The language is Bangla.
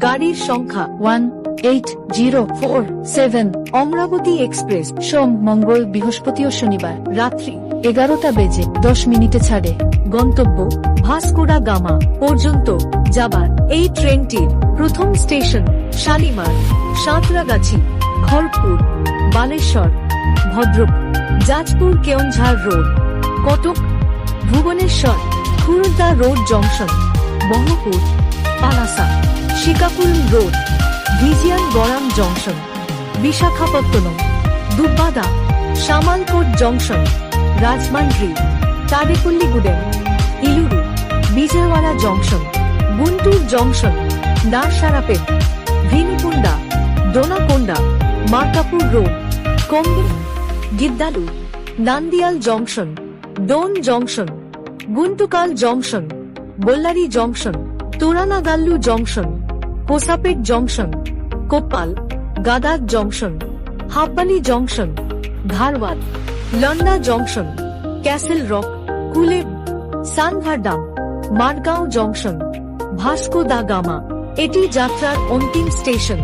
গাড়ির সংখ্যা 18047। অমরাবতী এক্সপ্রেস সোম, মঙ্গল, বৃহস্পতি ও শনিবার রাত্রি 11:10 ছাড়ে। গন্তব্য ভাস্কোডা গামা পর্যন্ত যাবার এই ট্রেনটির প্রথম station Shalimar, Santragachi, Kharagpur, Balasore, Bhadrak, Jajpur, Keonjhar road, Cuttack, Bhubaneswar, Khurda road junction, Berhampur, Palasa, Srikakulam road, Vizianagaram junction, Visakhapatnam, দুব্বাদা, Samalkot junction, Rajahmundry, Tadepalligudem, Eluru, Vijayawada junction, Guntur junction, Narasaraopet, Vinukonda, Donakonda, Markapur road, কোঙ্গিল, Giddalur, Nandyal junction, Dhone junction, Guntakal junction, Ballari junction, Toranagallu junction, Hosapete junction, Koppal, Gadag junction, Hubballi junction, Dharwad, Londa junction, Castle Rock, Kulem, Sanvordem, Margao junction, Vasco da Gama. এটি যাত্রার অন্তিম স্টেশন।